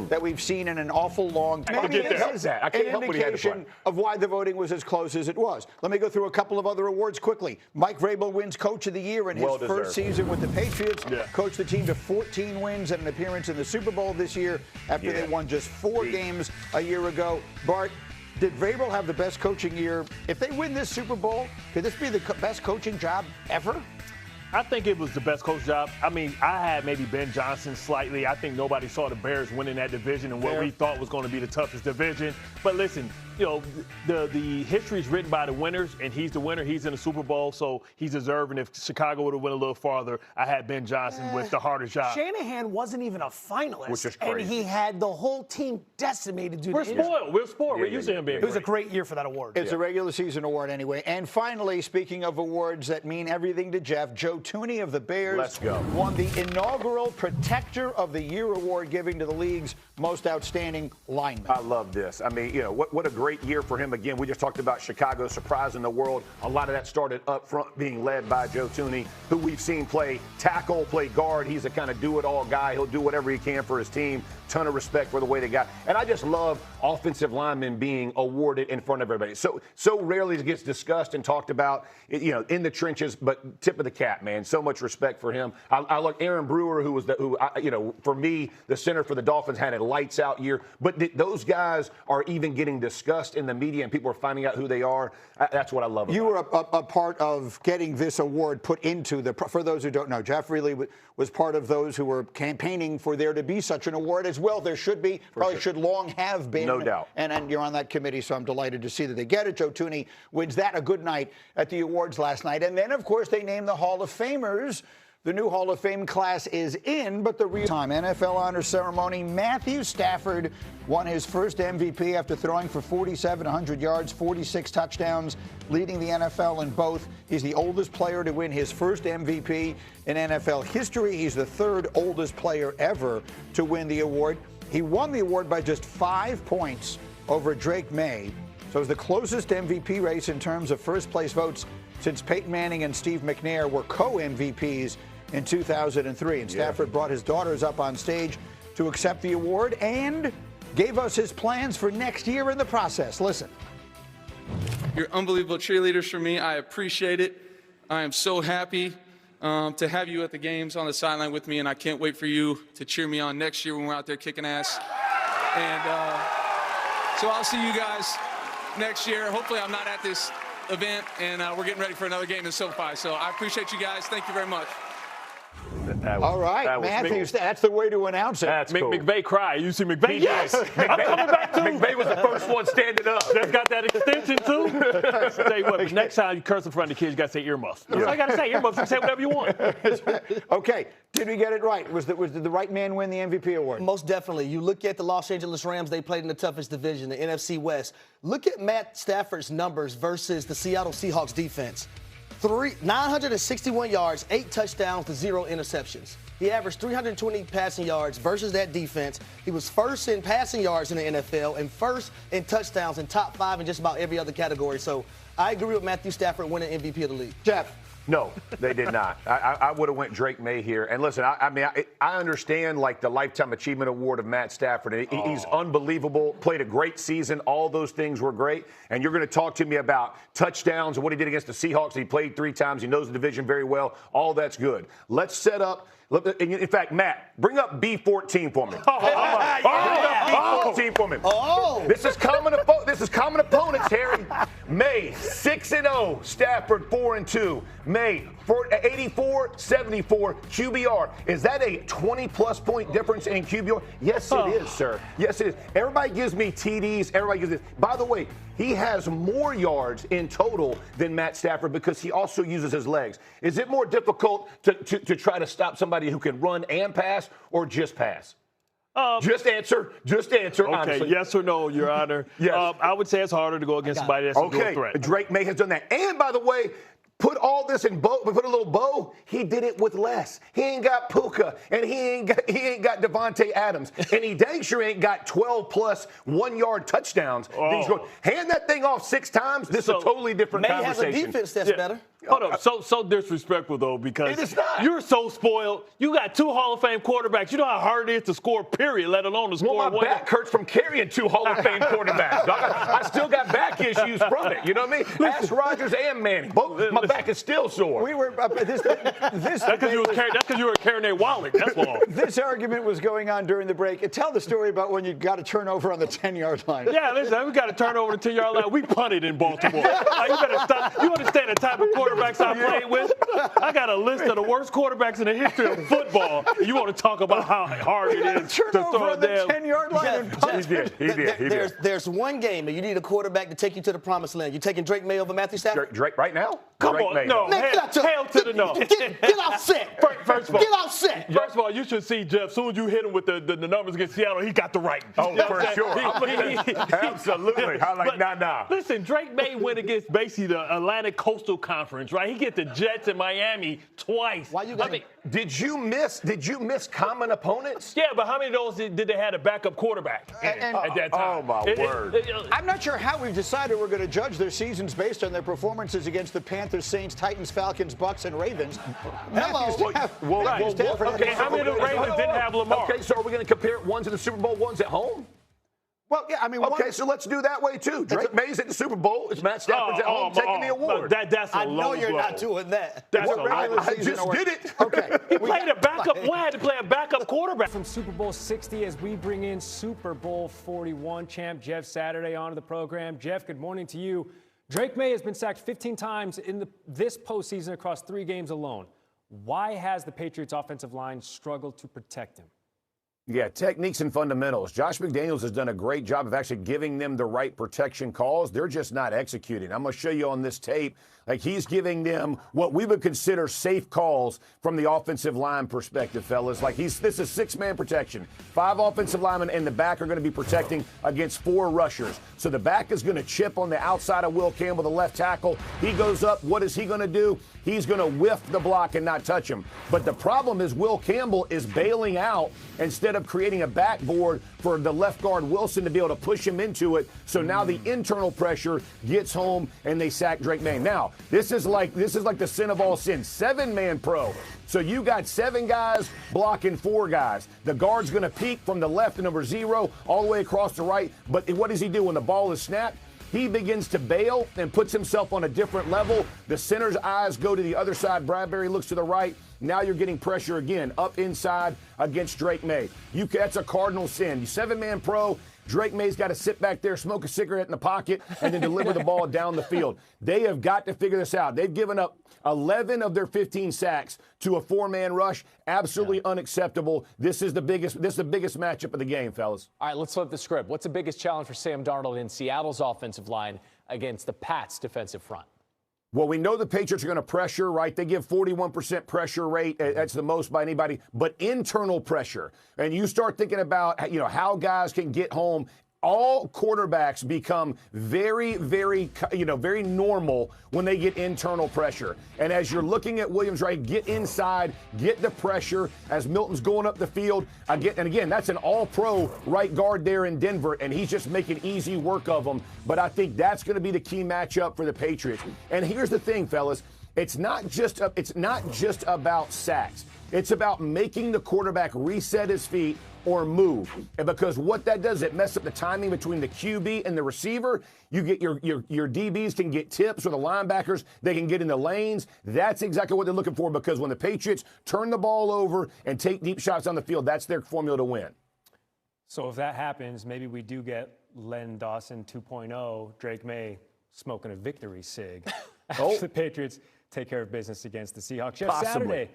that we've seen in an awful long time. Maybe this is that. I can't help what he had to play. Of why the voting was as close as it was. Let me go through a couple of other awards quickly. Mike Vrabel wins Coach of the Year in his first season with the Patriots. Coached the team to 14 wins and an appearance in the Super Bowl this year after they won just 4 games a year ago. Bart, did Vrabel have the best coaching year? If they win this Super Bowl, could this be the best coaching job ever? I think it was the best coach job. I mean, I had maybe Ben Johnson slightly. I think nobody saw the Bears winning that division and what we thought was going to be the toughest division. But listen, you know, the history is written by the winners, and he's the winner. He's in the Super Bowl, so he's deserving. If Chicago would have went a little farther, I had Ben Johnson with the harder job. Shanahan wasn't even a finalist, which is crazy. And he had the whole team decimated. We're spoiled. We're spoiled. We're used to him being It was a great year for that award. It's a regular season award anyway. And finally, speaking of awards that mean everything to Jeff, Joe Thuney of the Bears won the inaugural Protector of the Year award, giving to the league's most outstanding lineman. I love this. I mean, you know, what a great year for him. Again, we just talked about Chicago surprising the world. A lot of that started up front being led by Joe Thuney, who we've seen play tackle, play guard. He's a kind of do-it-all guy. He'll do whatever he can for his team. Ton of respect for the way they got. And I just love offensive linemen being awarded in front of everybody. So rarely it gets discussed and talked about, you know, in the trenches, but tip of the cap, man. So much respect for him. I look Aaron Brewer, you know, for me, the center for the Dolphins had a lights out year. But those guys are even getting discussed in the media, and people are finding out who they are. That's what I love. You were a part of getting this award put into the. For those who don't know, Jeff really was part of those who were campaigning for there to be such an award as well. There should be, probably should long have been. No doubt. And you're on that committee, so I'm delighted to see that they get it. Joe Thuney wins that. A good night at the awards last night. And then, of course, they named the Hall of Famers. The new Hall of Fame class is in, but the real-time NFL honor ceremony, Matthew Stafford won his first MVP after throwing for 4,700 yards, 46 touchdowns, leading the NFL in both. He's the oldest player to win his first MVP in NFL history. He's the third oldest player ever to win the award. He won the award by just 5 points over Drake May. So it was the closest MVP race in terms of first-place votes since Peyton Manning and Steve McNair were co-MVPs in 2003. And Stafford brought his daughters up on stage to accept the award and gave us his plans for next year in the process. Listen. You're unbelievable cheerleaders for me. I appreciate it. I am so happy to have you at the games on the sideline with me, and I can't wait for you to cheer me on next year when we're out there kicking ass. And so I'll see you guys next year. Hopefully I'm not at this event, and we're getting ready for another game in SoFi. So I appreciate you guys. Thank you very much. All right, Matthew, that's the way to announce it. That's cool. McVay cry. You see McVay? Yes. I'm coming back too. McVay was the first one standing up. That's got that extension too. Tell you what, next time you curse in front of the kids, you got to say earmuffs. That's all I got to say. Earmuffs. You can say whatever you want. Okay, did we get it right? Did the right man win the MVP award? Most definitely. You look at the Los Angeles Rams, they played in the toughest division, the NFC West. Look at Matt Stafford's numbers versus the Seattle Seahawks defense. 961 yards, 8 touchdowns to 0 interceptions. He averaged 320 passing yards versus that defense. He was first in passing yards in the NFL and first in touchdowns and top 5 in just about every other category. So I agree with Matthew Stafford winning MVP of the league. Jeff. No, they did not. I would have went Drake May here. And listen, I understand like the Lifetime Achievement Award of Matt Stafford. He's unbelievable, played a great season. All those things were great. And you're going to talk to me about touchdowns and what he did against the Seahawks. He played 3 times. He knows the division very well. All that's good. Let's set up. In fact, Matt, bring up B14 for me. B14 for me. This is common opponents, Harry. May 6-0, Stafford 4-2. May 84-74 QBR. Is that a 20-plus point difference in QBR? Yes, it is, sir. Yes, it is. Everybody gives me TDs. Everybody gives it. By the way, he has more yards in total than Matt Stafford because he also uses his legs. Is it more difficult to try to stop somebody who can run and pass or just pass? Just answer, honestly. Okay, yes or no, Your Honor. Yes. I would say it's harder to go against somebody that's a dual threat. Drake May has done that. And, by the way, put all this in bow, put a little bow. He did it with less. He ain't got Puka, and he ain't got Devontae Adams, and he dang sure ain't got 12-plus 1-yard touchdowns. Hand that thing off 6 times. This is a totally different conversation. May has a defense that's better. Hold up, so disrespectful though, because It is not. you're so spoiled. You got 2 Hall of Fame quarterbacks. You know how hard it is to score, period, let alone to score Well, my one. back hurts from carrying 2 Hall of Fame quarterbacks. I still got back issues from it. You know what I mean? Ask Rodgers and Manning. Both, my back is still sore. We were this That's because you were carrying their wallet. That's all. This argument was going on during the break. Tell the story about when you got a turnover on the 10-yard line. Yeah, listen, we got to turn over the 10-yard line. We punted in Baltimore. Like, you better stop. You understand the type of quarterbacks I played with? I got a list of the worst quarterbacks in the history of football. And you want to talk about how hard it is to Turnover throw on the down. 10-yard line and punt. He did. There's one game that you need a quarterback to take you to the promised land. You taking Drake May over Matthew Stafford? Drake right now? Come Drake on, May. no. Man, Hell to the no. Get offset. First of all, Get offset. First of all, you should see Jeff. As soon as you hit him with the numbers against Seattle, he got the right. Oh, You know for what I'm sure. saying? Absolutely. I like, But nah. Listen, Drake May went against basically the Atlantic Coastal Conference, right? He get the Jets in Miami twice. Why you got Did you miss common opponents? Yeah, but how many of those did they have a backup quarterback at that time? Oh, my word. I'm not sure how we've decided we're going to judge their seasons based on their performances against the Panthers, Saints, Titans, Falcons, Bucks, and Ravens. Matthew Stafford Okay, how many of the Ravens didn't have Lamar? Okay, so are we going to compare one's in the Super Bowl, one's at home? Well, yeah, I mean, Okay, so let's do that way too. Drake May's at the Super Bowl. It's Matt Stafford's at home taking the award. That's a I low know you're blow. not doing that. That's What a regular low I season just award? did it. Okay. He played a backup. One had to play a backup quarterback. From Super Bowl 60 as we bring in Super Bowl 41 champ Jeff Saturday onto the program. Jeff, good morning to you. Drake May has been sacked 15 times in this postseason across 3 games alone. Why has the Patriots offensive line struggled to protect him? Yeah, techniques and fundamentals. Josh McDaniels has done a great job of actually giving them the right protection calls. They're just not executing. I'm going to show you on this tape, like he's giving them what we would consider safe calls from the offensive line perspective, fellas. Like this is 6-man protection. 5 offensive linemen in the back are going to be protecting against 4 rushers. So the back is going to chip on the outside of Will Campbell, the left tackle. He goes up. What is he going to do? He's going to whiff the block and not touch him. But the problem is Will Campbell is bailing out instead of creating a backboard for the left guard Wilson to be able to push him into it. So now the internal pressure gets home and they sack Drake May. Now, this is like the sin of all sins. 7-man pro. So you got 7 guys blocking 4 guys. The guard's going to peek from the left to number 0 all the way across the right. But what does he do when the ball is snapped? He begins to bail and puts himself on a different level. The center's eyes go to the other side. Bradbury looks to the right. Now you're getting pressure again up inside against Drake May. That's a cardinal sin. You 7-man pro. Drake May's got to sit back there, smoke a cigarette in the pocket, and then deliver the ball down the field. They have got to figure this out. They've given up 11 of their 15 sacks to a 4-man rush. Absolutely unacceptable. This is the biggest matchup of the game, fellas. All right, let's flip the script. What's the biggest challenge for Sam Darnold in Seattle's offensive line against the Pats' defensive front? Well, we know the Patriots are going to pressure, right? They give 41% pressure rate. That's the most by anybody. But internal pressure. And you start thinking about, how guys can get home. All quarterbacks become very, very normal when they get internal pressure. And as you're looking at Williams, right, get inside, get the pressure as Milton's going up the field. Again, that's an all-pro right guard there in Denver, and he's just making easy work of them. But I think that's going to be the key matchup for the Patriots. And here's the thing, fellas. It's not just about sacks. It's about making the quarterback reset his feet or move. And because what that does, it messes up the timing between the QB and the receiver. You get your DBs can get tips, or the linebackers, they can get in the lanes. That's exactly what they're looking for, because when the Patriots turn the ball over and take deep shots on the field, that's their formula to win. So if that happens, maybe we do get Len Dawson 2.0, Drake May smoking a victory cig after the Patriots take care of business against the Seahawks. Jeff, Possibly. Saturday.